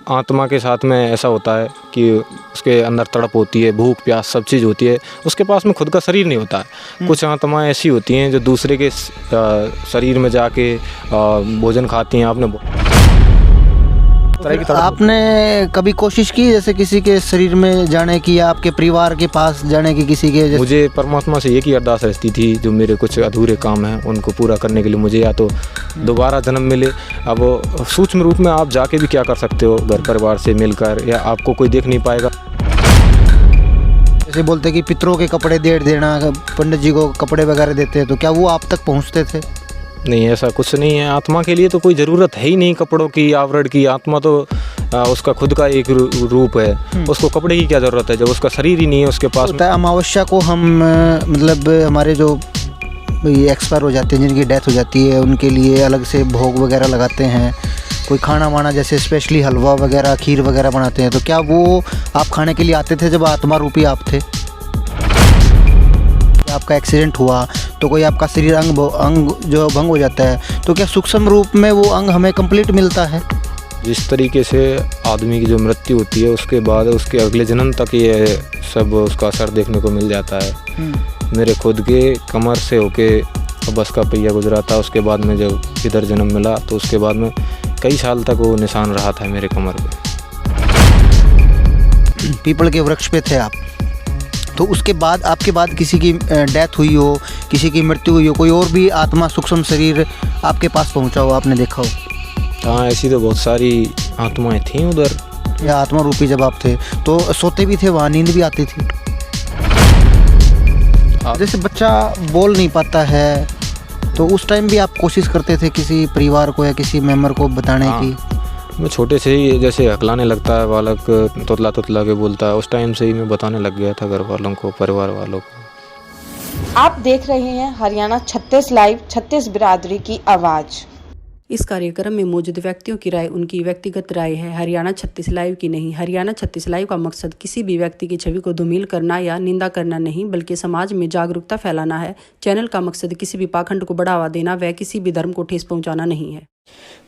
आत्मा के साथ में ऐसा होता है कि उसके अंदर तड़प होती है, भूख प्यास सब चीज़ होती है, उसके पास में खुद का शरीर नहीं होता है। कुछ आत्माएं ऐसी होती हैं जो दूसरे के शरीर में जाके भोजन खाती हैं। आपने कभी कोशिश की जैसे किसी के शरीर में जाने की या आपके परिवार के पास जाने की किसी के? मुझे परमात्मा से एक ही अरदास रहती थी, जो मेरे कुछ अधूरे काम हैं उनको पूरा करने के लिए मुझे या तो दोबारा जन्म मिले। अब सूक्ष्म रूप में आप जाके भी क्या कर सकते हो घर परिवार से मिलकर, या आपको कोई देख नहीं पाएगा। जैसे बोलते कि पितरों के कपड़े दे देना, पंडित जी को कपड़े वगैरह देते हैं, तो क्या वो आप तक पहुँचते थे? नहीं, ऐसा कुछ नहीं है। आत्मा के लिए तो कोई ज़रूरत है ही नहीं कपड़ों की, आवरण की। आत्मा तो उसका खुद का एक रूप है, उसको कपड़े की क्या ज़रूरत है जब उसका शरीर ही नहीं है उसके पास। अमावस्या को हम मतलब हमारे जो एक्सपायर हो जाते हैं, जिनकी डेथ हो जाती है, उनके लिए अलग से भोग वगैरह लगाते हैं। कोई खाना वाना जैसे स्पेशली हलवा वगैरह खीर वगैरह बनाते हैं, तो क्या वो आप खाने के लिए आते थे जब आत्मा रूपी आप थे? आपका एक्सीडेंट हुआ तो कोई आपका शरीर अंग जो भंग हो जाता है, तो क्या सूक्ष्म रूप में वो अंग हमें कंप्लीट मिलता है? जिस तरीके से आदमी की जो मृत्यु होती है उसके बाद उसके अगले जन्म तक ये सब उसका असर देखने को मिल जाता है। मेरे खुद के कमर से होके बस का पहिया गुजरा था, उसके बाद में जब इधर जन्म मिला तो उसके बाद में कई साल तक वो निशान रहा था मेरे कमर पे। पीपल के वृक्ष पे थे आप, तो उसके बाद आपके बाद किसी की डेथ हुई हो, किसी की मृत्यु हुई हो, कोई और भी आत्मा सूक्ष्म शरीर आपके पास पहुंचा हो, आपने देखा हो? हाँ, ऐसी तो बहुत सारी आत्माएं थीं उधर। या आत्मा रूपी जब आप थे तो सोते भी थे वहाँ, नींद भी आती थी? जैसे बच्चा बोल नहीं पाता है तो उस टाइम भी आप कोशिश करते थे किसी परिवार को या किसी मेम्बर को बताने की? मैं छोटे से ही जैसे हकलाने लगता है बालक, तोतला तोतला के बोलता है, उस टाइम से ही मैं बताने लग गया था घर वालों को, परिवार वालों को। आप देख रहे हैं हरियाणा 36 लाइव, 36 बिरादरी की आवाज़। इस कार्यक्रम में मौजूद व्यक्तियों की राय उनकी व्यक्तिगत राय है, हरियाणा 36 लाइव की नहीं। हरियाणा 36 लाइव का मकसद किसी भी व्यक्ति की छवि को धूमिल करना या निंदा करना नहीं, बल्कि समाज में जागरूकता फैलाना है। चैनल का मकसद किसी भी पाखंड को बढ़ावा देना व किसी भी धर्म को ठेस पहुंचाना नहीं है।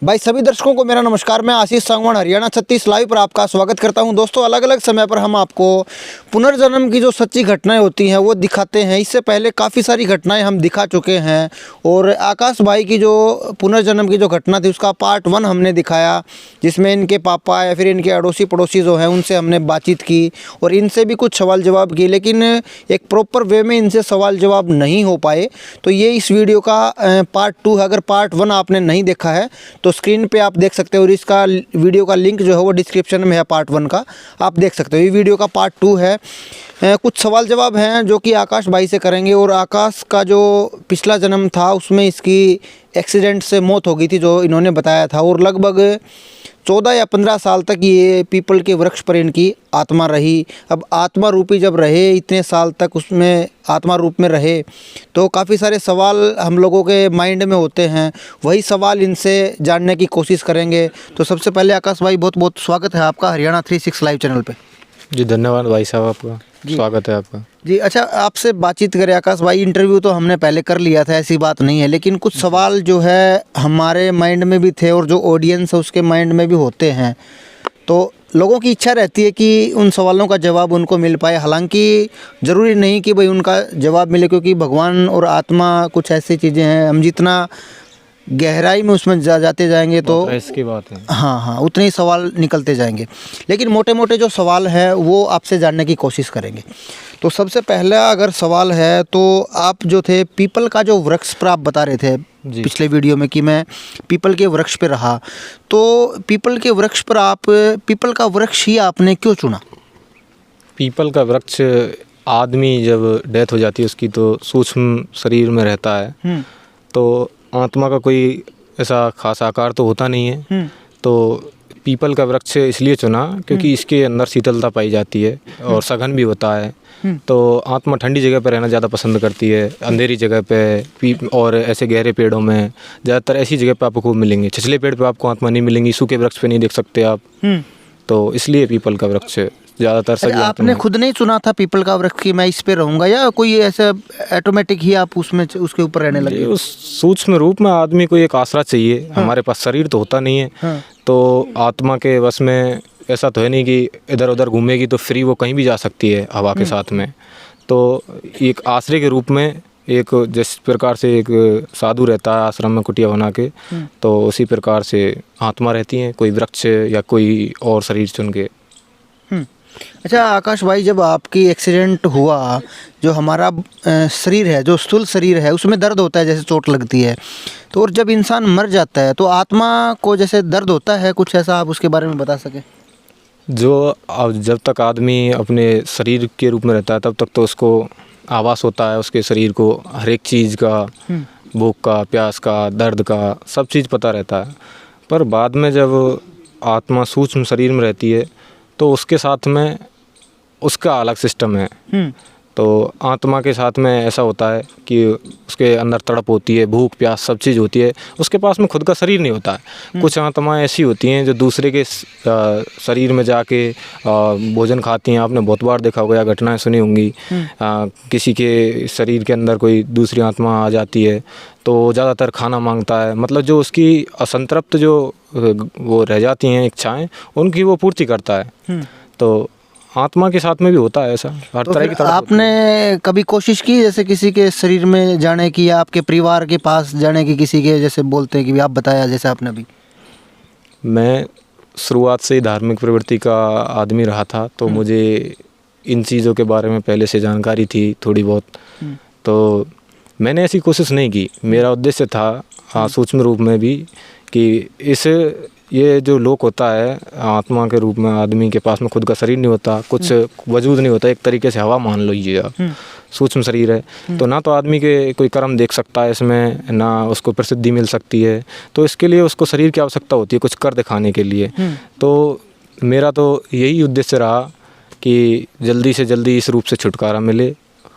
भाई सभी दर्शकों को मेरा नमस्कार। मैं आशीष सांगवान हरियाणा 36 लाइव पर आपका स्वागत करता हूं। दोस्तों, अलग अलग समय पर हम आपको पुनर्जन्म की जो सच्ची घटनाएं होती हैं वो दिखाते हैं। इससे पहले काफ़ी सारी घटनाएं हम दिखा चुके हैं और आकाश भाई की जो पुनर्जन्म की जो घटना थी उसका पार्ट 1 हमने दिखाया, जिसमें इनके पापा या फिर इनके अड़ोसी पड़ोसी जो हैं उनसे हमने बातचीत की और इनसे भी कुछ सवाल जवाब किए, लेकिन एक प्रॉपर वे में इनसे सवाल जवाब नहीं हो पाए। तो ये इस वीडियो का पार्ट 2 है। अगर पार्ट 1 आपने नहीं देखा है तो स्क्रीन पे आप देख सकते हो और इसका वीडियो का लिंक जो है वो डिस्क्रिप्शन में है, पार्ट 1 का आप देख सकते हो। ये वीडियो का पार्ट 2 है। कुछ सवाल जवाब हैं जो कि आकाश भाई से करेंगे। और आकाश का जो पिछला जन्म था उसमें इसकी एक्सीडेंट से मौत हो गई थी जो इन्होंने बताया था, और लगभग 14 या 15 साल तक ये पीपल के वृक्ष पर इनकी आत्मा रही। अब आत्मा रूपी जब रहे, इतने साल तक उसमें आत्मा रूप में रहे, तो काफ़ी सारे सवाल हम लोगों के माइंड में होते हैं। वही सवाल इनसे जानने की कोशिश करेंगे। तो सबसे पहले आकाश भाई, बहुत बहुत स्वागत है आपका हरियाणा 36 लाइव चैनल पे। जी धन्यवाद भाई साहब, आपका स्वागत है आपका। जी अच्छा, आपसे बातचीत करें आकाश भाई। इंटरव्यू तो हमने पहले कर लिया था, ऐसी बात नहीं है, लेकिन कुछ सवाल जो है हमारे माइंड में भी थे और जो ऑडियंस है उसके माइंड में भी होते हैं। तो लोगों की इच्छा रहती है कि उन सवालों का जवाब उनको मिल पाए। हालांकि ज़रूरी नहीं कि भाई उनका जवाब मिले, क्योंकि भगवान और आत्मा कुछ ऐसी चीज़ें हैं, हम जितना गहराई में उसमें जाते जाएंगे तो इसकी बात है। हाँ, उतने ही सवाल निकलते जाएंगे। लेकिन मोटे मोटे जो सवाल हैं वो आपसे जानने की कोशिश करेंगे। तो सबसे पहला अगर सवाल है तो आप जो थे पीपल का जो वृक्ष पर आप बता रहे थे पिछले वीडियो में कि मैं पीपल के वृक्ष पे रहा, तो पीपल के वृक्ष पर आप पीपल का वृक्ष ही आपने क्यों चुना? पीपल का वृक्ष, आदमी जब डेथ हो जाती है उसकी तो सूक्ष्म शरीर में रहता है, तो आत्मा का कोई ऐसा खास आकार तो होता नहीं है। तो पीपल का वृक्ष इसलिए चुना क्योंकि इसके अंदर शीतलता पाई जाती है और सघन भी होता है। तो आत्मा ठंडी जगह पर रहना ज़्यादा पसंद करती है, अंधेरी जगह पे और ऐसे गहरे पेड़ों में। ज़्यादातर ऐसी जगह पे आपको खूब मिलेंगे। छिछले पेड़ पे आपको आत्मा नहीं मिलेंगी, सूखे वृक्ष पे नहीं देख सकते आप। तो इसलिए पीपल का वृक्ष ज़्यादातर सभी आपने आत्माएं। खुद नहीं चुना था पीपल का वृक्ष कि मैं इस पे रहूंगा, या कोई ऐसा ऑटोमेटिक ही आप उसमें उसके ऊपर रहने ये लगे? उस सूक्ष्म रूप में आदमी को एक आसरा चाहिए। हमारे पास शरीर तो होता नहीं है, हाँ। तो आत्मा के बस में ऐसा तो है नहीं कि इधर उधर घूमेगी तो फ्री वो कहीं भी जा सकती है हवा के साथ में। तो एक आश्रय के रूप में, एक जिस प्रकार से एक साधु रहता है आश्रम में कुटिया बना के, तो उसी प्रकार से आत्मा रहती है, कोई वृक्ष या कोई और शरीर चुन के। अच्छा आकाश भाई, जब आपकी एक्सीडेंट हुआ, जो हमारा शरीर है, जो स्थूल शरीर है, उसमें दर्द होता है जैसे चोट लगती है, तो और जब इंसान मर जाता है तो आत्मा को जैसे दर्द होता है, कुछ ऐसा आप उसके बारे में बता सकें? जो जब तक आदमी अपने शरीर के रूप में रहता है तब तक तो उसको आभास होता है उसके शरीर को, हर एक चीज़ का, भूख का, प्यास का, दर्द का, सब चीज़ पता रहता है। पर बाद में जब आत्मा सूक्ष्म शरीर में रहती है तो उसके साथ में उसका अलग सिस्टम है। तो आत्मा के साथ में ऐसा होता है कि उसके अंदर तड़प होती है, भूख प्यास सब चीज़ होती है, उसके पास में खुद का शरीर नहीं होता है। कुछ आत्माएं ऐसी होती हैं जो दूसरे के शरीर में जाके भोजन खाती हैं। आपने बहुत बार देखा होगा या घटनाएं सुनी होंगी, किसी के शरीर के अंदर कोई दूसरी आत्मा आ जाती है तो ज़्यादातर खाना मांगता है, मतलब जो उसकी असंतृप्त जो वो रह जाती हैं इच्छाएं, उनकी वो पूर्ति करता है। तो आत्मा के साथ में भी होता है ऐसा, हर तो तरह फिर की तड़प होती है। आपने कभी कोशिश की जैसे किसी के शरीर में जाने की, या आपके परिवार के पास जाने की, किसी के, जैसे बोलते हैं कि भी आप बताया जैसे आपने अभी? मैं शुरुआत से ही धार्मिक प्रवृत्ति का आदमी रहा था, तो मुझे इन चीज़ों के बारे में पहले से जानकारी थी थोड़ी बहुत। तो मैंने ऐसी कोशिश नहीं की। मेरा उद्देश्य था सूक्ष्म रूप में भी कि ये जो लोक होता है आत्मा के रूप में, आदमी के पास में खुद का शरीर नहीं होता, कुछ वजूद नहीं होता, एक तरीके से हवा मान लीजिए आप, सूक्ष्म शरीर है। तो ना तो आदमी के कोई कर्म देख सकता है इसमें, ना उसको प्रसिद्धि मिल सकती है, तो इसके लिए उसको शरीर की आवश्यकता होती है कुछ कर दिखाने के लिए। तो मेरा तो यही उद्देश्य रहा कि जल्दी से जल्दी इस रूप से छुटकारा मिले,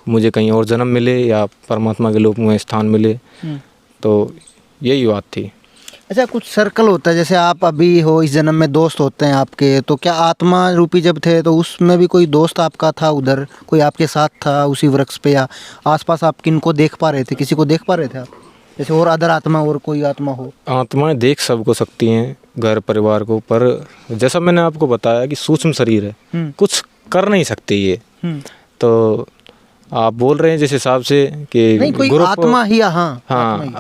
मुझे कहीं और जन्म मिले या परमात्मा के लोक में स्थान मिले। तो यही बात थी। अच्छा, कुछ सर्कल होता है, जैसे आप अभी हो, इस जन्म में दोस्त होते हैं आपके, तो क्या आत्मा रूपी जब थे तो उसमें भी कोई दोस्त आपका था उधर, कोई आपके साथ था उसी वृक्ष पे, या आसपास आप किनको देख पा रहे थे, किसी को देख पा रहे थे आप, जैसे और अदर आत्मा और कोई आत्मा हो? आत्माएं देख सबको सकती हैं, घर परिवार को, पर जैसा मैंने आपको बताया कि सूक्ष्म शरीर है, कुछ कर नहीं सकते ये। तो आप बोल रहे हैं जिस हिसाब से कि नहीं, कोई आत्मा ही, हाँ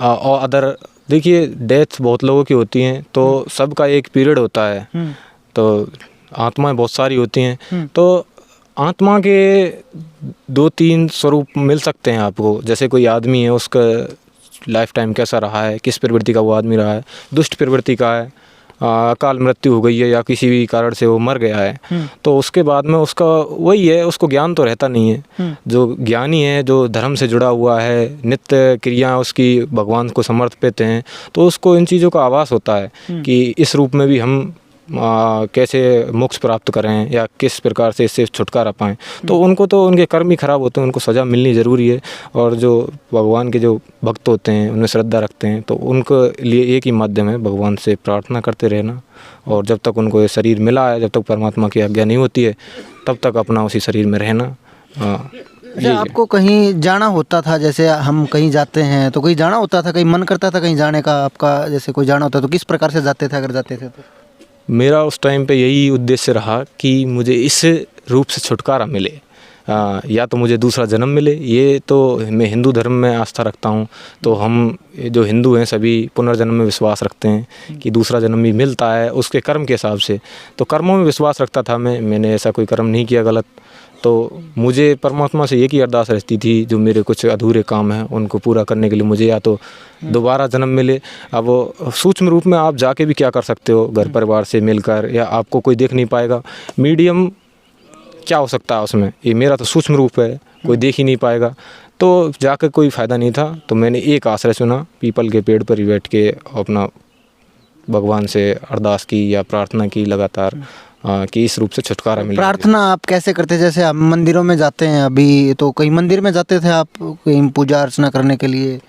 और अदर, देखिए डेथ बहुत लोगों की होती हैं, तो सबका एक पीरियड होता है, तो आत्माएं बहुत सारी होती हैं। तो आत्मा के 2-3 स्वरूप मिल सकते हैं आपको। जैसे कोई आदमी है, उसका लाइफ टाइम कैसा रहा है, किस प्रवृत्ति का वो आदमी रहा है, दुष्ट प्रवृत्ति का है, अकाल मृत्यु हो गई है या किसी भी कारण से वो मर गया है, तो उसके बाद में उसका वही है, उसको ज्ञान तो रहता नहीं है। जो ज्ञानी है, जो धर्म से जुड़ा हुआ है, नित्य क्रिया उसकी भगवान को समर्पित हैं, तो उसको इन चीज़ों का आभास होता है कि इस रूप में भी हम कैसे मोक्ष प्राप्त करें या किस प्रकार से इससे छुटकारा पाएँ। तो उनको तो उनके कर्म ही खराब होते हैं, उनको सज़ा मिलनी ज़रूरी है। और जो भगवान के जो भक्त होते हैं, उनमें श्रद्धा रखते हैं, तो उनके लिए एक ही माध्यम है, भगवान से प्रार्थना करते रहना। और जब तक उनको ये शरीर मिला है, जब तक परमात्मा की आज्ञा नहीं होती है, तब तक अपना उसी शरीर में रहना। अच्छा, आपको कहीं जाना होता था, जैसे हम कहीं जाते हैं तो कहीं जाना होता था, कहीं मन करता था कहीं जाने का आपका, जैसे कोई जाना होता तो किस प्रकार से जाते थे अगर जाते थे तो? मेरा उस टाइम पे यही उद्देश्य रहा कि मुझे इस रूप से छुटकारा मिले, या तो मुझे दूसरा जन्म मिले। ये तो मैं हिंदू धर्म में आस्था रखता हूँ, तो हम जो हिंदू हैं सभी पुनर्जन्म में विश्वास रखते हैं कि दूसरा जन्म भी मिलता है उसके कर्म के हिसाब से। तो कर्मों में विश्वास रखता था मैंने ऐसा कोई कर्म नहीं किया गलत। तो मुझे परमात्मा से एक ही अरदास रहती थी, जो मेरे कुछ अधूरे काम हैं उनको पूरा करने के लिए मुझे या तो दोबारा जन्म मिले। अब सूक्ष्म रूप में आप जाके भी क्या कर सकते हो, घर परिवार से मिलकर, या आपको कोई देख नहीं पाएगा। मीडियम क्या हो सकता है उसमें, ये मेरा तो सूक्ष्म रूप है, कोई देख ही नहीं पाएगा, तो जाकर कोई फ़ायदा नहीं था। तो मैंने एक आश्रय चुना, पीपल के पेड़ पर ही बैठ के अपना भगवान से अरदास की या प्रार्थना की लगातार कि इस रूप से छुटकारा मिले। प्रार्थना आप कैसे करते? जैसे हम मंदिरों में जाते हैं अभी, तो कहीं मंदिर में जाते थे आप कहीं पूजा अर्चना करने के लिए?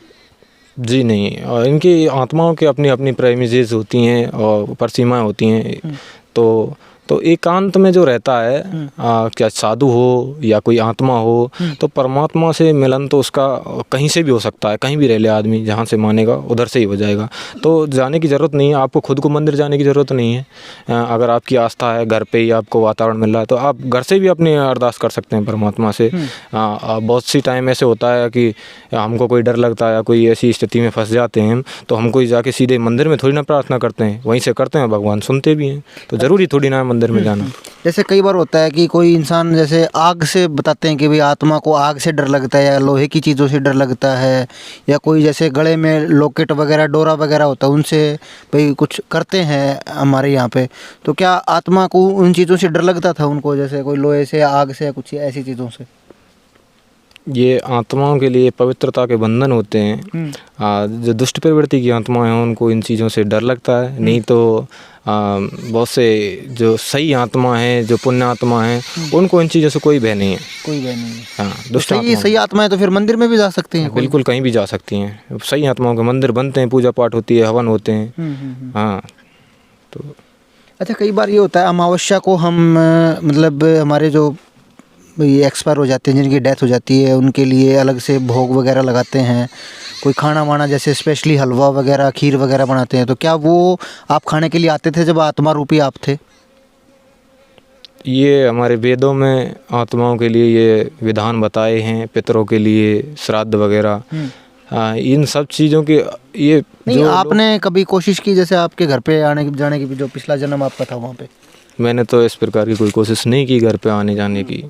जी नहीं, और इनकी आत्माओं की अपनी अपनी प्रेमिसेस होती हैं और परसीमाएँ होती हैं। तो तो एकांत में जो रहता है क्या साधु हो या कोई आत्मा हो, तो परमात्मा से मिलन तो उसका कहीं से भी हो सकता है, कहीं भी रह ले आदमी, जहाँ से मानेगा उधर से ही हो जाएगा। तो जाने की ज़रूरत नहीं है, आपको खुद को मंदिर जाने की ज़रूरत नहीं है। अगर आपकी आस्था है, घर पे ही आपको वातावरण मिल रहा है, तो आप घर से भी अपनी अरदास कर सकते हैं परमात्मा से। बहुत सी टाइम ऐसे होता है कि हमको कोई डर लगता है या कोई ऐसी स्थिति में फंस जाते हैं, तो हम कोई जाके सीधे मंदिर में थोड़ी ना प्रार्थना करते हैं, वहीं से करते हैं, भगवान सुनते भी हैं। तो ज़रूरी थोड़ी ना मंदिर में जाना। जैसे कई बार होता है कि कोई इंसान जैसे आग से बताते हैं कि भाई आत्मा को आग से डर लगता है या लोहे की चीज़ों से डर लगता है, या कोई जैसे गले में लॉकेट वगैरह डोरा वगैरह होता है उनसे भाई कुछ करते हैं हमारे यहाँ पे, तो क्या आत्मा को उन चीज़ों से डर लगता था उनको, जैसे कोई लोहे से, आग से, कुछ ऐसी चीज़ों से? ये आत्माओं के लिए पवित्रता के बंधन होते हैं। जो दुष्ट प्रवृत्ति की आत्माएं हैं उनको इन चीज़ों से डर लगता है, नहीं तो बहुत से जो सही आत्मा हैं, जो पुण्य आत्मा हैं, उनको इन चीज़ों से कोई भय नहीं है। कोई भय नहीं है। हाँ, दुष्ट सही आत्मा है तो फिर मंदिर में भी जा सकते हैं? बिल्कुल, कहीं भी जा सकती हैं। सही आत्माओं के मंदिर बनते हैं, पूजा पाठ होती है, हवन होते हैं। हाँ, तो अच्छा, कई बार ये होता है अमावस्या को हम मतलब हमारे जो ये एक्सपायर हो जाते हैं, जिनकी डेथ हो जाती है, उनके लिए अलग से भोग वगैरह लगाते हैं, कोई खाना वाना जैसे स्पेशली हलवा वगैरह, खीर वगैरह बनाते हैं, तो क्या वो आप खाने के लिए आते थे जब आत्मा रूपी आप थे? ये हमारे वेदों में आत्माओं के लिए ये विधान बताए हैं, पितरों के लिए श्राद्ध वगैरह, इन सब चीज़ों के ये नहीं, आपने कभी कोशिश की जैसे आपके घर पे आने जाने की, जो पिछला जन्म आपका था वहाँ पे? मैंने तो इस प्रकार की कोई कोशिश नहीं की घर पे आने जाने की,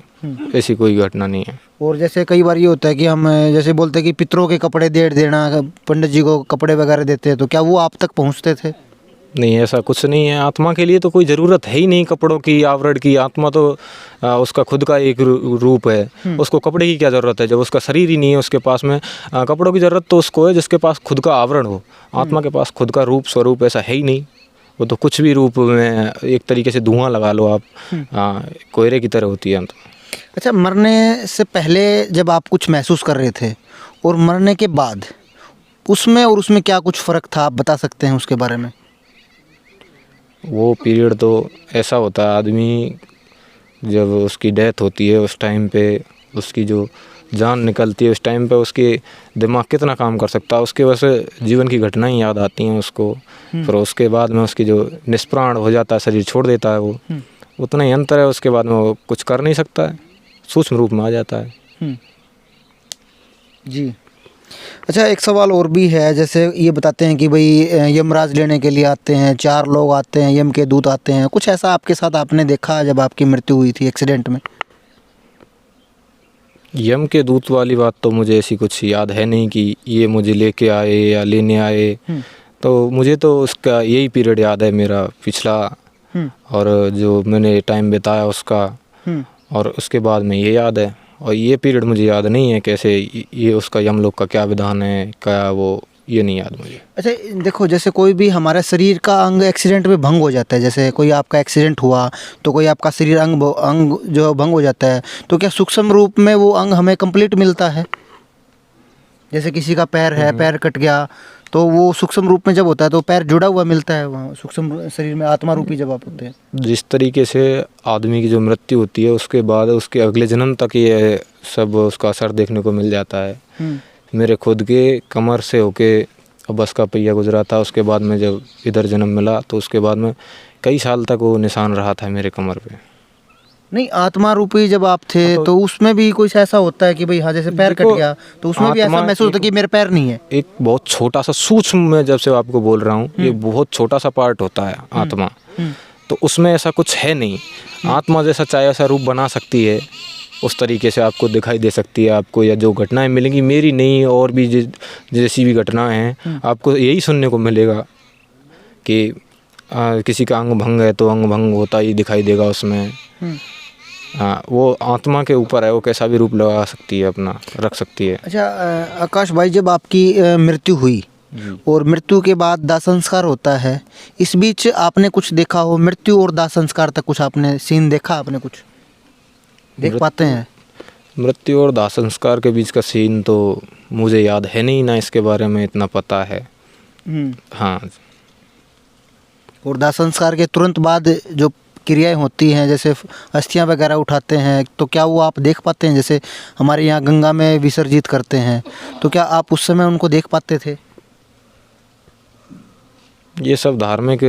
ऐसी कोई घटना नहीं है। और जैसे कई बार ये होता है कि हम जैसे बोलते हैं कि पितरों के कपड़े दे देना, पंडित जी को कपड़े वगैरह देते हैं, तो क्या वो आप तक पहुँचते थे? नहीं, ऐसा कुछ नहीं है। आत्मा के लिए तो कोई ज़रूरत है ही नहीं कपड़ों की, आवरण की। आत्मा तो उसका खुद का एक रूप है, उसको कपड़े की क्या ज़रूरत है जब उसका शरीर ही नहीं है उसके पास में। कपड़ों की ज़रूरत तो उसको है जिसके पास खुद का आवरण हो। आत्मा के पास खुद का रूप स्वरूप ऐसा है ही नहीं, वो तो कुछ भी रूप में, एक तरीके से धुआं लगा लो आप, कोयरे की तरह होती है। अच्छा, मरने से पहले जब आप कुछ महसूस कर रहे थे और मरने के बाद उसमें और उसमें क्या कुछ फ़र्क था, आप बता सकते हैं उसके बारे में? वो पीरियड तो ऐसा होता है, आदमी जब उसकी डेथ होती है उस टाइम पे उसकी जो जान निकलती है, उस टाइम पे उसके दिमाग कितना काम कर सकता है, उसके वजह से जीवन की घटनाएं याद आती हैं उसको। फिर उसके बाद में उसकी जो निष्प्राण हो जाता है, शरीर छोड़ देता है, वो उतना ही अंतर है। उसके बाद में वो कुछ कर नहीं सकता है, सूक्ष्म रूप में आ जाता है। जी। अच्छा, एक सवाल और भी है, जैसे ये बताते हैं कि भाई यमराज लेने के लिए आते हैं, 4 लोग आते हैं, यम के दूत आते हैं, कुछ ऐसा आपके साथ आपने देखा जब आपकी मृत्यु हुई थी एक्सीडेंट में? यम के दूत वाली बात तो मुझे ऐसी कुछ याद है नहीं कि ये मुझे लेके आए या लेने आए। तो मुझे तो उसका यही पीरियड याद है मेरा पिछला, और जो मैंने टाइम बिताया उसका, और उसके बाद में ये याद है। और ये पीरियड मुझे याद नहीं है कैसे ये उसका यमलोक का क्या विधान है, क्या वो, ये नहीं याद मुझे। अच्छा, देखो, जैसे कोई भी हमारा शरीर का अंग एक्सीडेंट में भंग हो जाता है, जैसे कोई आपका एक्सीडेंट हुआ तो कोई आपका शरीर अंग जो भंग हो जाता है, तो क्या सूक्ष्म रूप में वो अंग हमें कंप्लीट मिलता है? जैसे किसी का पैर है, पैर कट गया, तो वो सूक्ष्म रूप में जब होता है तो पैर जुड़ा हुआ मिलता है वहाँ सूक्ष्म शरीर में, आत्मा रूपी जब आप होते हैं। जिस तरीके से आदमी की जो मृत्यु होती है उसके बाद उसके अगले जन्म तक ये सब उसका असर देखने को मिल जाता है। मेरे खुद के कमर से होके बस का पहिया गुजरा था, उसके बाद में जब इधर जन्म मिला तो उसके बाद में कई साल तक वो निशान रहा था मेरे कमर पे। नहीं, आत्मा रूपी जब आप थे तो उसमें भी कुछ ऐसा होता है कि भाई हाँ, जैसे पैर कट गया तो उसमें भी ऐसा महसूस होता है कि मेरे पैर नहीं है? एक बहुत छोटा सा सूक्ष्म, मैं जब से आपको बोल रहा हूँ, ये बहुत छोटा सा पार्ट होता है आत्मा, तो उसमें ऐसा कुछ है नहीं। आत्मा जैसा चाहे ऐसा रूप बना सकती है, उस तरीके से आपको दिखाई दे सकती है आपको, या जो घटनाएं मिलेंगी, मेरी नहीं और भी जैसी भी घटनाएं हैं, आपको यही सुनने को मिलेगा कि किसी का अंग भंग है तो अंग भंग होता ही दिखाई देगा उसमें। हाँ, वो आत्मा के ऊपर है, वो कैसा भी रूप लगा सकती है, अपना रख सकती है। अच्छा आकाश भाई, जब आपकी मृत्यु हुई और मृत्यु के बाद दाह संस्कार होता है, इस बीच आपने कुछ देखा हो? मृत्यु और दाह संस्कार तक कुछ आपने सीन देखा? आपने कुछ देख पाते हैं? मृत्यु और दाह संस्कार के बीच का सीन तो मुझे याद है नहीं, ना इसके बारे में इतना पता है। हाँ। और दाह संस्कार के तुरंत बाद जो क्रियाएं होती हैं, जैसे अस्थियां वगैरह उठाते हैं, तो क्या वो आप देख पाते हैं? जैसे हमारे यहाँ गंगा में विसर्जित करते हैं, तो क्या आप उस समय उनको देख पाते थे? ये सब धार्मिक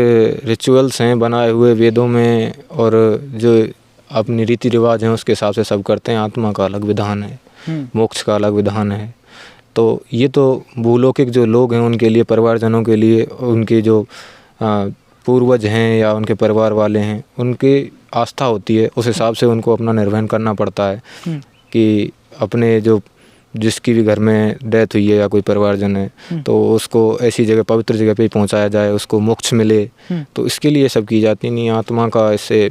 रिचुअल्स हैं बनाए हुए वेदों में, और जो अपनी रीति रिवाज हैं उसके हिसाब से सब करते हैं। आत्मा का अलग विधान है, मोक्ष का अलग विधान है। तो ये तो भूलौकिक जो लोग हैं उनके लिए, परिवारजनों के लिए, उनके जो पूर्वज हैं या उनके परिवार वाले हैं, उनकी आस्था होती है, उस हिसाब से उनको अपना निर्वहन करना पड़ता है कि अपने जो जिसकी भी घर में डेथ हुई है या कोई परिवारजन है तो उसको ऐसी जगह, पवित्र जगह पे ही पहुंचाया जाए, उसको मोक्ष मिले। तो इसके लिए सब की जाती नहीं। आत्मा का इससे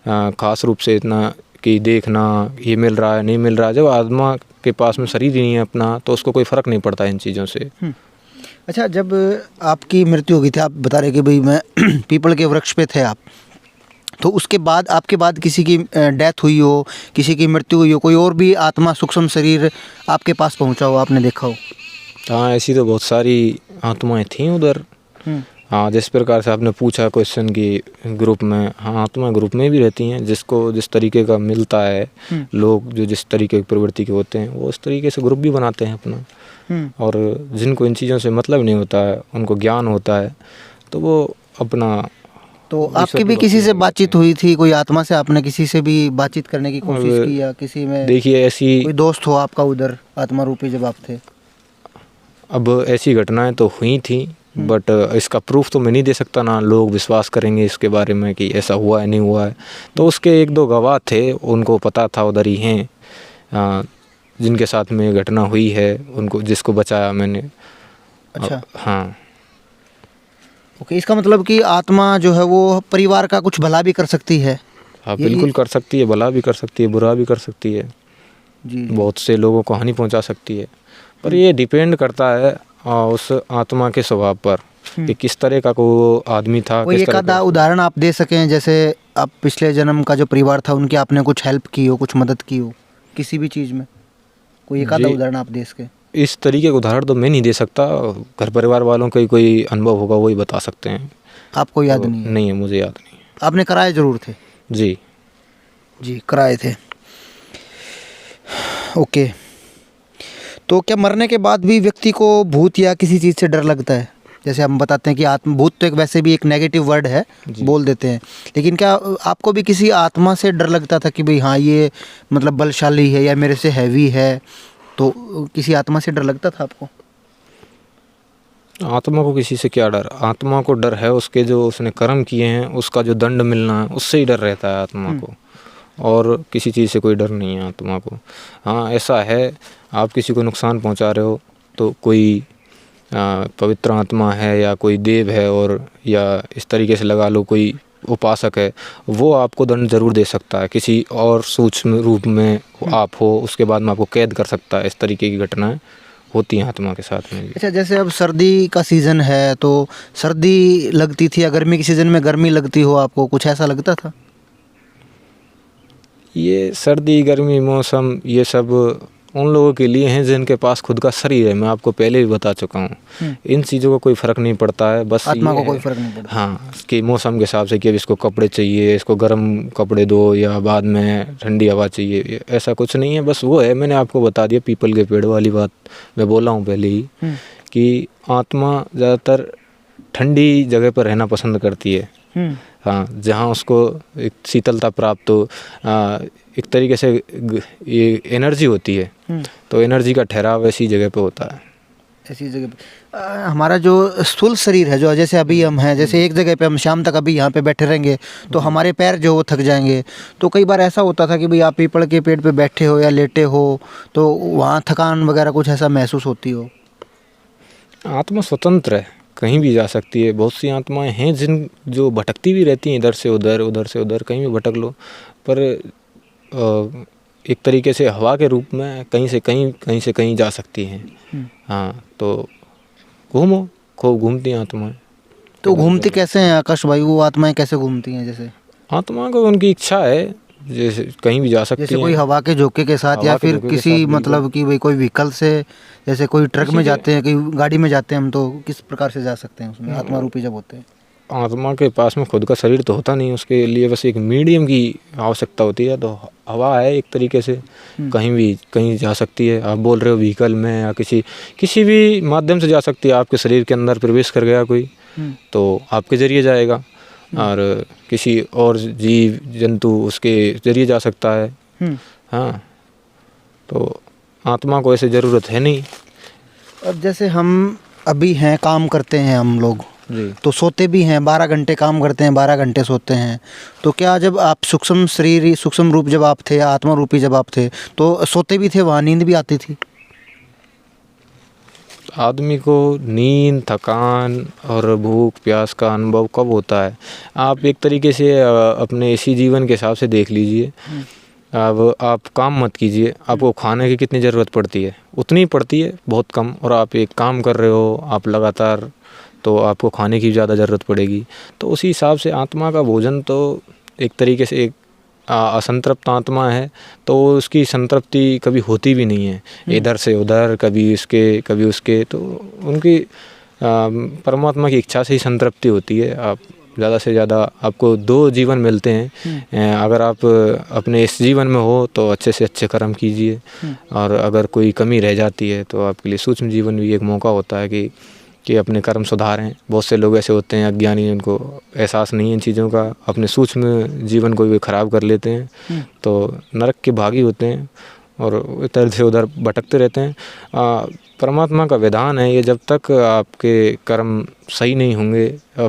खास रूप से इतना कि देखना ये मिल रहा है नहीं मिल रहा है, जब आत्मा के पास में शरीर ही नहीं है अपना तो उसको कोई फ़र्क नहीं पड़ता इन चीज़ों से। अच्छा, जब आपकी मृत्यु हो गई थी, आप बता रहे कि भाई मैं पीपल के वृक्ष पे थे आप, तो उसके बाद आपके बाद किसी की डेथ हुई हो, किसी की मृत्यु हुई हो, कोई और भी आत्मा सूक्ष्म शरीर आपके पास पहुंचा हो, आपने देखा हो? हाँ, ऐसी तो बहुत सारी आत्माएं थीं उधर। हाँ, जिस प्रकार से आपने पूछा क्वेश्चन की ग्रुप में, हाँ आत्मा ग्रुप में भी रहती हैं। जिसको जिस तरीके का मिलता है, लोग जो जिस तरीके की प्रवृत्ति के होते हैं वो उस तरीके से ग्रुप भी बनाते हैं अपना। और जिनको इन चीज़ों से मतलब नहीं होता है, उनको ज्ञान होता है, तो वो अपना। तो आपकी भी किसी से बातचीत हुई थी? कोई आत्मा से आपने किसी से भी बातचीत करने की कोशिश की, या किसी में देखिए ऐसी कोई दोस्त हो आपका उधर आत्मा रूपी जब आप थे? अब ऐसी घटनाएं तो हुई थी, बट इसका प्रूफ तो मैं नहीं दे सकता ना लोग विश्वास करेंगे इसके बारे में कि ऐसा हुआ है नहीं हुआ है। तो उसके एक दो गवाह थे, उनको पता था, उधर ही हैं जिनके साथ में ये घटना हुई है, उनको जिसको बचाया मैंने। अच्छा। हाँ। ओके, इसका मतलब कि आत्मा जो है वो परिवार का कुछ भला भी कर सकती है? हाँ बिल्कुल कर सकती है, भला भी कर सकती है, बुरा भी कर सकती है जी। बहुत से लोगों को हानि पहुंचा सकती है। पर ये डिपेंड करता है उस आत्मा के स्वभाव पर कि किस तरह का को आदमी था। कोई एक आधा उदाहरण आप दे सकें, जैसे आप पिछले जन्म का जो परिवार था उनकी आपने कुछ हेल्प की हो, कुछ मदद की हो किसी भी चीज़ में? कोई एक आधा उदाहरण आप दे सकें? इस तरीके का उदाहरण तो मैं नहीं दे सकता, घर परिवार वालों का कोई अनुभव होगा वही बता सकते हैं। आपको याद नहीं है? नहीं है, मुझे याद नहीं है। आपने कराए ज़रूर थे? जी जी, कराए थे। ओके, तो क्या मरने के बाद भी व्यक्ति को भूत या किसी चीज़ से डर लगता है? जैसे हम बताते हैं कि आत्मा, भूत तो एक वैसे भी एक नेगेटिव वर्ड है, बोल देते हैं, लेकिन क्या आपको भी किसी आत्मा से डर लगता था कि भाई हाँ ये मतलब बलशाली है या मेरे से हैवी है, तो किसी आत्मा से डर लगता था आपको? आत्मा को किसी से क्या डर? आत्मा को डर है उसके जो उसने कर्म किए हैं उसका जो दंड मिलना है, उससे ही डर रहता है आत्मा को, और किसी चीज़ से कोई डर नहीं है आत्मा को। हाँ ऐसा है, आप किसी को नुकसान पहुंचा रहे हो तो कोई पवित्र आत्मा है या कोई देव है, और या इस तरीके से लगा लो कोई उपासक है, वो आपको दंड ज़रूर दे सकता है। किसी और सूक्ष्म रूप में आप हो, उसके बाद में आपको कैद कर सकता है। इस तरीके की घटनाएं होती हैं आत्मा के साथ में। अच्छा, जैसे अब सर्दी का सीज़न है तो सर्दी लगती थी, या गर्मी के सीज़न में गर्मी लगती हो आपको, कुछ ऐसा लगता था? ये सर्दी गर्मी मौसम ये सब उन लोगों के लिए हैं जिनके पास खुद का शरीर है। मैं आपको पहले भी बता चुका हूँ, इन चीज़ों को कोई फ़र्क नहीं पड़ता है। बस आत्मा को कोई फ़र्क नहीं पड़ता। हाँ, कि मौसम के हिसाब से कि अब इसको कपड़े चाहिए, इसको गर्म कपड़े दो, या बाद में ठंडी हवा चाहिए, ऐसा कुछ नहीं है। बस वो है, मैंने आपको बता दिया पीपल के पेड़ वाली बात मैं बोला हूँ पहले ही, कि आत्मा ज़्यादातर ठंडी जगह पर रहना पसंद करती है। हाँ, जहाँ उसको एक शीतलता प्राप्त हो, एक तरीके से ये एनर्जी होती है, तो एनर्जी का ठहराव ऐसी जगह पे होता है। ऐसी जगह पे हमारा जो स्थूल शरीर है, जो जैसे अभी हम हैं, जैसे एक जगह पे हम शाम तक अभी यहाँ पे बैठे रहेंगे तो हमारे पैर जो वो थक जाएंगे। तो कई बार ऐसा होता था कि भाई आप पीपल के पेड़ पे बैठे हो या लेटे हो तो वहाँ थकान वगैरह कुछ ऐसा महसूस होती हो? आत्मा स्वतंत्र है, कहीं भी जा सकती है। बहुत सी आत्माएं हैं जो भटकती भी रहती हैं, इधर से उधर, उधर से उधर, कहीं भी भटक लो, पर एक तरीके से हवा के रूप में कहीं से कहीं, कहीं से कहीं जा सकती हैं। हाँ, तो घूमो, खूब घूमती हैं आत्माएं। तो घूमती कैसे हैं आकाश भाई, वो आत्माएं कैसे घूमती हैं? जैसे आत्मा को उनकी इच्छा है, जैसे कहीं भी जा सकती हैं। जैसे कोई हवा के झोंके के साथ, या फिर किसी मतलब कि भाई कोई व्हीकल से, जैसे कोई ट्रक में जाते हैं, कहीं गाड़ी में जाते हैं हम, तो किस प्रकार से जा सकते हैं उसमें आत्मा रूपी जब होते हैं? आत्मा के पास में खुद का शरीर तो होता नहीं, उसके लिए बस एक मीडियम की आवश्यकता होती है। तो हवा है एक तरीके से, कहीं जा सकती है। आप बोल रहे हो व्हीकल में या किसी भी माध्यम से जा सकती है। आपके शरीर के अंदर प्रवेश कर गया कोई तो आपके ज़रिए जाएगा, और किसी और जीव जंतु उसके ज़रिए जा सकता है। हाँ, तो आत्मा को ऐसे ज़रूरत है नहीं। अब जैसे हम अभी हैं, काम करते हैं हम लोग जी। तो सोते भी हैं, 12 घंटे काम करते हैं, 12 घंटे सोते हैं। तो क्या जब आप सूक्ष्म शरीर, सूक्ष्म रूप जब आप थे, आत्मा रूपी जब आप थे, तो सोते भी थे, वहाँ नींद भी आती थी? आदमी को नींद, थकान और भूख प्यास का अनुभव कब होता है? आप एक तरीके से अपने इसी जीवन के हिसाब से देख लीजिए। अब आप काम मत कीजिए, आपको खाने की कितनी ज़रूरत पड़ती है? उतनी पड़ती है, बहुत कम। और आप एक काम कर रहे हो आप लगातार, तो आपको खाने की ज़्यादा ज़रूरत पड़ेगी। तो उसी हिसाब से आत्मा का भोजन तो एक तरीके से एक असंतृप्त आत्मा है, तो उसकी संतृप्ति कभी होती भी नहीं है। इधर से उधर, कभी इसके कभी उसके, तो उनकी परमात्मा की इच्छा से ही संतृप्ति होती है। आप ज़्यादा से ज़्यादा, आपको 2 जीवन मिलते हैं। अगर आप अपने इस जीवन में हो तो अच्छे से अच्छे कर्म कीजिए, और अगर कोई कमी रह जाती है तो आपके लिए सूक्ष्म जीवन भी एक मौका होता है कि अपने कर्म सुधारें। बहुत से लोग ऐसे होते हैं अज्ञानी, उनको एहसास नहीं है इन चीज़ों का, अपने सूक्ष्म जीवन को भी ख़राब कर लेते हैं, तो नरक के भागी होते हैं और इधर से उधर भटकते रहते हैं। परमात्मा का विधान है ये, जब तक आपके कर्म सही नहीं होंगे,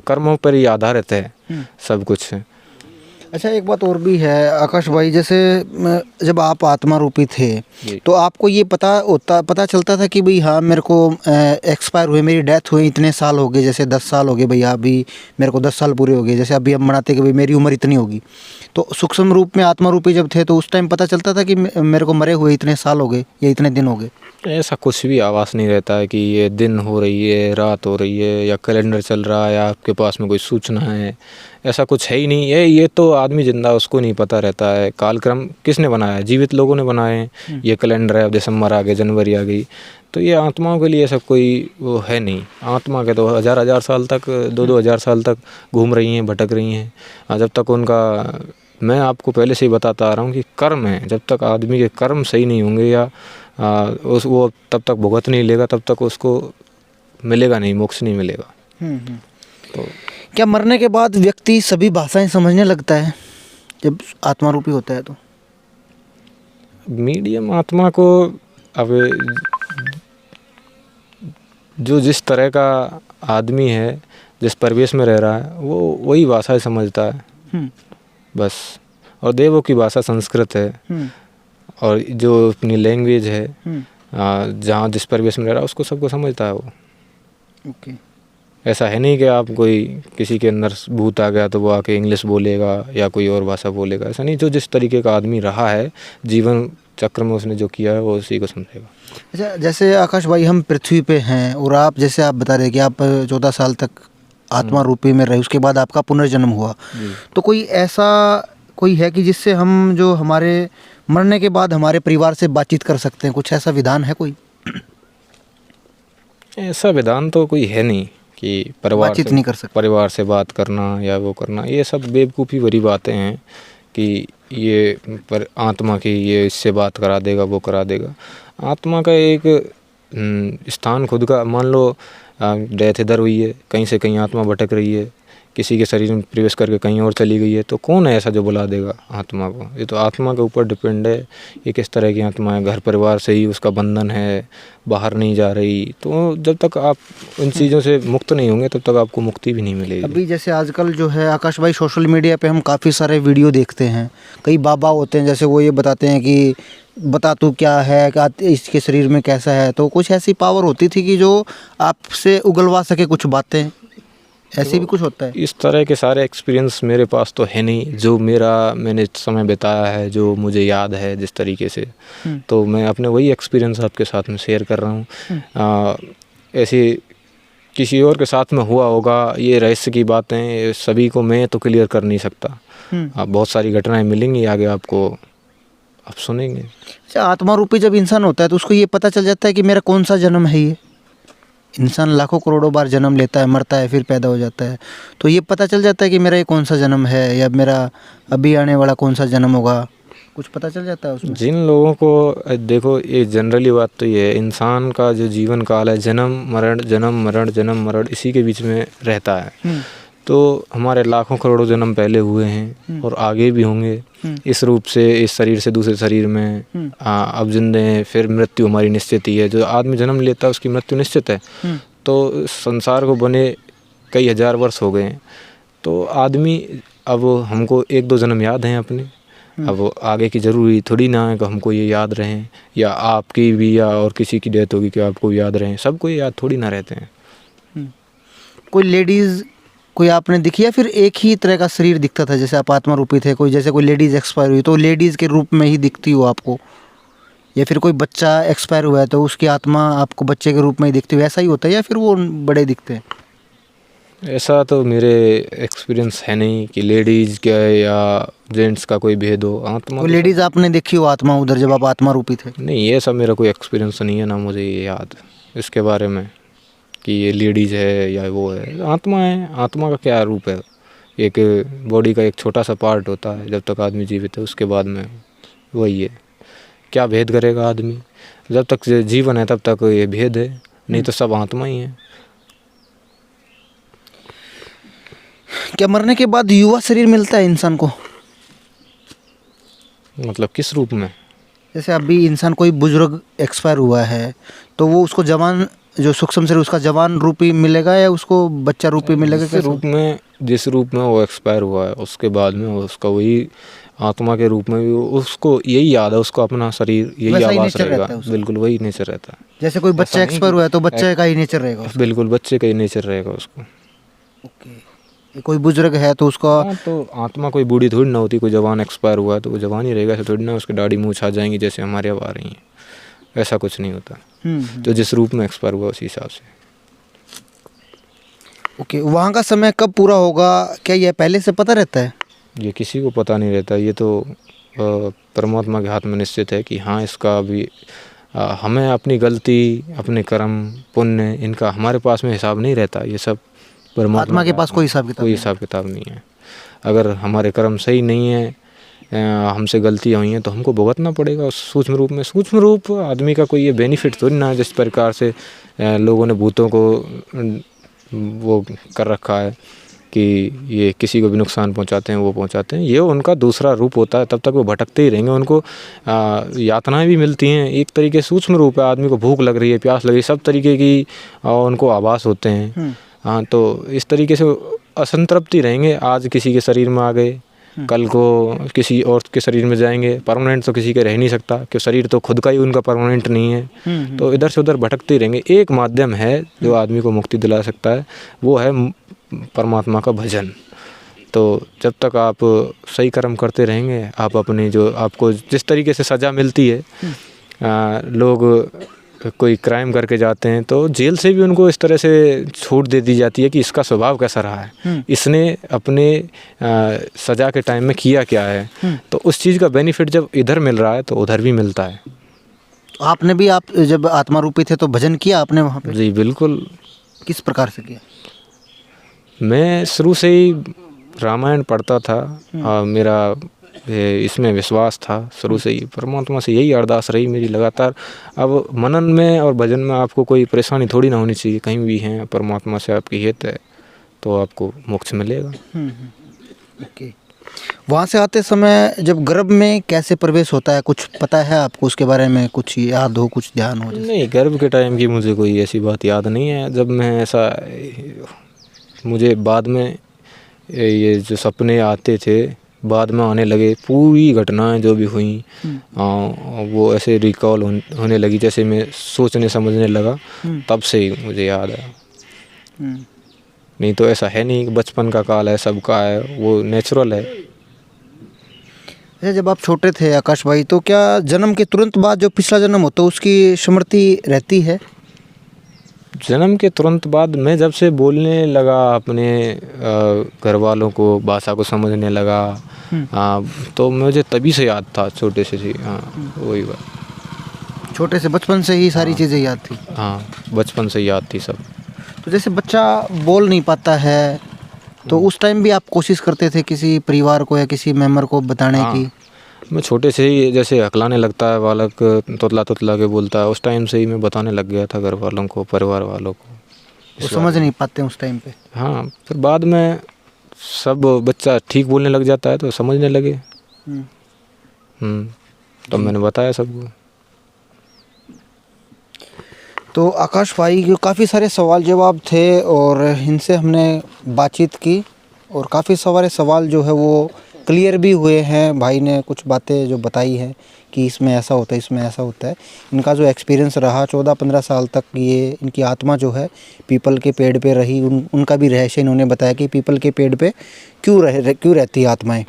कर्मों पर ही आधारित है सब कुछ। अच्छा, एक बात और भी है आकाश भाई, जैसे जब आप आत्मा रूपी थे तो आपको ये पता चलता था कि भाई हाँ, मेरे को एक्सपायर हुए, मेरी डेथ हुई, इतने साल हो गए, जैसे 10 साल हो गए भैया, अभी मेरे को 10 साल पूरे हो गए, जैसे अभी हम मनाते कि भाई मेरी उम्र इतनी होगी। तो सूक्ष्म रूप में आत्मा रूपी जब थे तो उस टाइम पता चलता था कि मेरे को मरे हुए इतने साल हो गए या इतने दिन हो गए? ऐसा कुछ भी आवाज़ नहीं रहता है कि ये दिन हो रही है, रात हो रही है, या कैलेंडर चल रहा है, या आपके पास में कोई सूचना है। ऐसा कुछ है ही नहीं है। ये तो आदमी जिंदा, उसको नहीं पता रहता है कालक्रम किसने बनाया है? जीवित लोगों ने बनाए हैं। ये कैलेंडर है, अब दिसंबर आ गए, जनवरी आ गई, तो ये आत्माओं के लिए सब कोई वो है नहीं। आत्मा के तो हज़ार साल तक, 2-2 हज़ार साल तक घूम रही हैं, भटक रही हैं। जब तक उनका, मैं आपको पहले से ही बताता आ रहा हूँ कि कर्म है, जब तक आदमी के कर्म सही नहीं होंगे या वो तब तक भुगत नहीं लेगा, तब तक उसको मिलेगा नहीं, मोक्ष नहीं मिलेगा। तो क्या मरने के बाद व्यक्ति सभी भाषाएं समझने लगता है जब आत्मा रूपी होता है? तो मीडियम आत्मा को अब जो जिस तरह का आदमी है, जिस परिवेश में रह रहा है, वो वही भाषा समझता है बस। और देवों की भाषा संस्कृत है, और जो अपनी लैंग्वेज है, जहाँ जिस परिवेश में रह रहा है उसको सबको समझता है वो। ओके। ऐसा है नहीं कि आप किसी के अंदर भूत आ गया तो वो आके इंग्लिश बोलेगा या कोई और भाषा बोलेगा, ऐसा नहीं। जो जिस तरीके का आदमी रहा है जीवन चक्र में, उसने जो किया है वो उसी को समझेगा। अच्छा, जैसे आकाश भाई हम पृथ्वी पे हैं और आप जैसे आप बता रहे कि आप 14 साल तक आत्मा रूपी में रहे, उसके बाद आपका पुनर्जन्म हुआ, तो कोई ऐसा कोई है कि जिससे हम जो हमारे मरने के बाद हमारे परिवार से बातचीत कर सकते हैं? कुछ ऐसा विधान है कोई? ऐसा विधान तो कोई है नहीं कि बातचीत नहीं कर सकते, परिवार से बात करना या वो करना। ये सब बेवकूफ़ी भरी बातें हैं कि ये पर आत्मा की ये इससे बात करा देगा, वो करा देगा। आत्मा का एक स्थान खुद का, मान लो डेथ इधर हुई है, कहीं से कहीं आत्मा भटक रही है, किसी के शरीर में प्रवेश करके कहीं और चली गई है, तो कौन है ऐसा जो बुला देगा आत्मा को? ये तो आत्मा के ऊपर डिपेंड है, ये किस तरह की आत्मा है। घर परिवार से ही उसका बंधन है, बाहर नहीं जा रही, तो जब तक आप इन चीज़ों से मुक्त नहीं होंगे तब तक आपको मुक्ति भी नहीं मिलेगी। अभी जैसे आजकल जो है आकाश भाई, सोशल मीडिया पे हम काफ़ी सारे वीडियो देखते हैं, कई बाबा होते हैं, जैसे वो ये बताते हैं कि बता तू क्या है, क्या इसके शरीर में कैसा है। तो कुछ ऐसी पावर होती थी कि जो आपसे उगलवा सके कुछ बातें, ऐसे भी कुछ होता है? इस तरह के सारे एक्सपीरियंस मेरे पास तो है नहीं, जो मैंने समय बिताया है, जो मुझे याद है जिस तरीके से, तो मैं अपने वही एक्सपीरियंस आपके साथ में शेयर कर रहा हूँ। ऐसे किसी और के साथ में हुआ होगा, ये रहस्य की बातें सभी को मैं तो क्लियर कर नहीं सकता। बहुत सारी घटनाएं मिलेंगी आगे आपको, आप सुनेंगे। अच्छा, आत्मा रूपी जब इंसान होता है तो उसको ये पता चल जाता है कि मेरा कौन सा जन्म है ये? इंसान लाखों करोड़ों बार जन्म लेता है, मरता है, फिर पैदा हो जाता है, तो ये पता चल जाता है कि मेरा ये कौन सा जन्म है या मेरा अभी आने वाला कौन सा जन्म होगा, कुछ पता चल जाता है उसमें? जिन लोगों को देखो, ये जनरली बात तो ये है, इंसान का जो जीवन काल है जन्म मरण जन्म मरण जन्म मरण इसी के बीच में रहता है। तो हमारे लाखों करोड़ों जन्म पहले हुए हैं और आगे भी होंगे, इस रूप से, इस शरीर से दूसरे शरीर में अब जिंदे हैं, फिर मृत्यु हमारी निश्चित ही है। जो आदमी जन्म लेता है उसकी मृत्यु निश्चित है। तो संसार को बने कई हजार वर्ष हो गए हैं, तो आदमी, अब हमको एक दो जन्म याद हैं अपने, अब आगे की ज़रूरी थोड़ी ना है कि हमको ये याद रहें, या आपकी भी या और किसी की डेथ होगी कि आपको याद रहें, सबको ये याद थोड़ी ना रहते हैं। कोई लेडीज़ कोई आपने दिखी या फिर एक ही तरह का शरीर दिखता था, जैसे आप आत्मा रूपी थे, कोई जैसे कोई लेडीज़ एक्सपायर हुई तो लेडीज़ के रूप में ही दिखती हो आपको, या फिर कोई बच्चा एक्सपायर हुआ है तो उसकी आत्मा आपको बच्चे के रूप में ही दिखती हो, ऐसा ही होता है या फिर वो बड़े दिखते हैं? ऐसा तो मेरे एक्सपीरियंस है नहीं कि लेडीज़ का या जेंट्स का कोई भेद हो। आत्मा कोई लेडीज़ आपने देखी हो आत्मा उधर जब आप आत्मा रूपी थे? नहीं, ये सब मेरा कोई एक्सपीरियंस नहीं है, ना मुझे ये याद इसके बारे में कि ये लेडीज़ है या वो है। आत्मा है, आत्मा का क्या रूप है, एक बॉडी का एक छोटा सा पार्ट होता है जब तक आदमी जीवित है, उसके बाद में वही है। क्या भेद करेगा आदमी, जब तक जीवन है तब तक ये भेद है, नहीं तो सब आत्मा ही है। क्या मरने के बाद युवा शरीर मिलता है इंसान को? मतलब किस रूप में? जैसे अभी इंसान कोई बुजुर्ग एक्सपायर हुआ है तो वो उसको जवान, जो सूक्ष्म शरीर उसका जवान रूपी मिलेगा या उसको बच्चा रूपी मिलेगा? जिस रूप में वो एक्सपायर हुआ है उसके बाद में उसका वही आत्मा के रूप में भी उसको यही याद है, उसको अपना शरीर यही आवाज़ रहेगा। बिल्कुल वही नेचर रहता है। जैसे कोई बच्चा एक्सपायर हुआ है तो बच्चे का ही नेचर रहेगा? बिल्कुल बच्चे का ही नेचर रहेगा उसको। ओके। कोई बुजुर्ग है तो उसका तो आत्मा कोई बूढ़ी थोड़ी ना होती, कोई जवान एक्सपायर हुआ है तो वो जवान ही रहेगा, ऐसा थोड़ी ना उसकी दाढ़ी मूंछ आ जाएंगी जैसे हमारे अब आ रही हैं, ऐसा कुछ नहीं होता। तो जिस रूप में एक्सपायर हुआ उसी हिसाब से। ओके, वहाँ का समय कब पूरा होगा, क्या यह पहले से पता रहता है? ये किसी को पता नहीं रहता, ये तो परमात्मा के हाथ में निश्चित है कि हाँ इसका अभी हमें अपनी गलती, अपने कर्म, पुण्य, इनका हमारे पास में हिसाब नहीं रहता। ये सब परमात्मा के पास कोई हिसाब किताब नहीं है। अगर हमारे कर्म सही नहीं है, हमसे गलतियाँ हुई हैं तो हमको भुगतना पड़ेगा उस सूक्ष्म रूप में। सूक्ष्म रूप आदमी का कोई ये बेनिफिट थोड़ी ना है, जिस प्रकार से लोगों ने भूतों को वो कर रखा है कि ये किसी को भी नुकसान पहुंचाते हैं, वो पहुंचाते हैं, ये उनका दूसरा रूप होता है। तब तक वो भटकते ही रहेंगे, उनको यातनाएं भी मिलती हैं। एक तरीके सूक्ष्म रूप है, आदमी को भूख लग रही है, प्यास लग रही है, सब तरीके की उनको आभास होते हैं। हाँ, तो इस तरीके से असंतृप्ति रहेंगे। आज किसी के शरीर में आ गए, कल को किसी और के शरीर में जाएंगे। परमानेंट तो किसी के रह नहीं सकता, कि शरीर तो खुद का ही उनका परमानेंट नहीं है। तो इधर से उधर भटकते ही रहेंगे। एक माध्यम है जो आदमी को मुक्ति दिला सकता है, वो है परमात्मा का भजन। तो जब तक आप सही कर्म करते रहेंगे, आप अपने जो आपको जिस तरीके से सज़ा मिलती है, लोग कोई क्राइम करके जाते हैं तो जेल से भी उनको इस तरह से छूट दे दी जाती है कि इसका स्वभाव कैसा रहा है, इसने अपने सज़ा के टाइम में किया क्या है। तो उस चीज़ का बेनिफिट जब इधर मिल रहा है तो उधर भी मिलता है। आपने भी, आप जब आत्मा रूपी थे तो भजन किया आपने वहाँ पे? जी बिल्कुल। किस प्रकार से किया? मैं शुरू से ही रामायण पढ़ता था। मेरा इसमें विश्वास था शुरू से ही, परमात्मा से यही अरदास रही मेरी लगातार। अब मनन में और भजन में आपको कोई परेशानी थोड़ी ना होनी चाहिए, कहीं भी हैं, परमात्मा से आपकी हित है तो आपको मोक्ष मिलेगा। ओके। वहाँ से आते समय जब गर्भ में कैसे प्रवेश होता है, कुछ पता है आपको उसके बारे में? कुछ याद हो, कुछ ध्यान हो? नहीं, गर्भ के टाइम की मुझे कोई ऐसी बात याद नहीं है। जब मैं ऐसा, मुझे बाद में ये जो सपने आते थे बाद में आने लगे, पूरी घटनाएं जो भी हुई वो ऐसे रिकॉल होने लगी, जैसे मैं सोचने समझने लगा, तब से ही मुझे याद है। नहीं तो ऐसा है नहीं कि बचपन का काल है सबका है, वो नेचुरल है। अच्छा, जब आप छोटे थे आकाश भाई, तो क्या जन्म के तुरंत बाद जो पिछला जन्म होता है उसकी स्मृति रहती है? जन्म के तुरंत बाद मैं जब से बोलने लगा, अपने घर वालों को भाषा को समझने लगा, तो मुझे तभी से याद था, छोटे से जी। हाँ, वही बात। छोटे से बचपन से ही सारी चीज़ें याद थी। हाँ, बचपन से याद थी सब। तो जैसे बच्चा बोल नहीं पाता है तो उस टाइम भी आप कोशिश करते थे किसी परिवार को या किसी मेंबर को बताने हाँ, की? मैं छोटे से ही जैसे हकलाने लगता है बालक, तोतला तोतला के बोलता है, उस टाइम से ही मैं बताने लग गया था घर वालों को, परिवार वालों को। वो समझ नहीं पाते उस टाइम पे। हाँ, फिर बाद में सब बच्चा ठीक बोलने लग जाता है तो समझने लगे। तो मैंने बताया सबको। तो आकाश भाई के काफ़ी सारे सवाल जवाब थे और इनसे हमने बातचीत की और काफ़ी सारे सवाल जो है वो क्लियर भी हुए हैं। भाई ने कुछ बातें जो बताई हैं कि इसमें ऐसा होता है, इसमें ऐसा होता है। इनका जो एक्सपीरियंस रहा 14-15 साल तक, ये इनकी आत्मा जो है पीपल के पेड़ पे रही। उनका भी रहस्य इन्होंने बताया कि पीपल के पेड़ पे क्यों रहती है आत्माएं।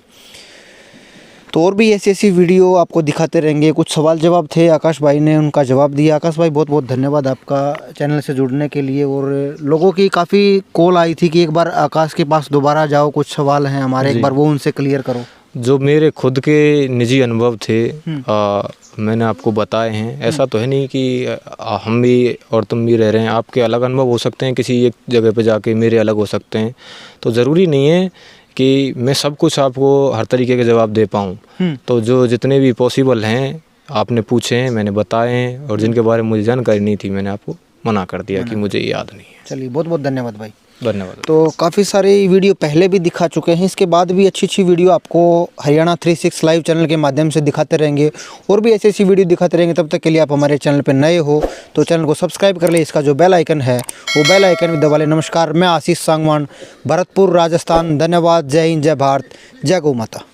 तो और भी ऐसी वीडियो आपको दिखाते रहेंगे। कुछ सवाल जवाब थे, आकाश भाई ने उनका जवाब दिया। आकाश भाई बहुत बहुत धन्यवाद आपका चैनल से जुड़ने के लिए। और लोगों की काफ़ी कॉल आई थी कि एक बार आकाश के पास दोबारा जाओ, कुछ सवाल हैं हमारे, एक बार वो उनसे क्लियर करो। जो मेरे खुद के निजी अनुभव थे मैंने आपको बताए हैं। ऐसा तो है नहीं कि हम भी और तुम भी रह रहे हैं, आपके अलग अनुभव हो सकते हैं, किसी एक जगह पे जाके मेरे अलग हो सकते हैं। तो ज़रूरी नहीं है कि मैं सब कुछ आपको हर तरीके के जवाब दे पाऊँ। तो जो जितने भी पॉसिबल हैं आपने पूछे हैं, मैंने बताए हैं, और जिनके बारे में मुझे जानकारी नहीं थी मैंने आपको मना कर दिया कि मुझे याद नहीं है। चलिए, बहुत बहुत धन्यवाद भाई। धन्यवाद। तो काफ़ी सारी वीडियो पहले भी दिखा चुके हैं, इसके बाद भी अच्छी अच्छी वीडियो आपको हरियाणा 36 लाइव चैनल के माध्यम से दिखाते रहेंगे और भी ऐसी वीडियो दिखाते रहेंगे। तब तक के लिए आप हमारे चैनल पर नए हो तो चैनल को सब्सक्राइब कर ले, इसका जो बेल आइकन है वो बेल आइकन भी दबा लें। नमस्कार, मैं आशीष सांगवान, भरतपुर, राजस्थान। धन्यवाद। जय हिंद, जय भारत, जय गौ माता।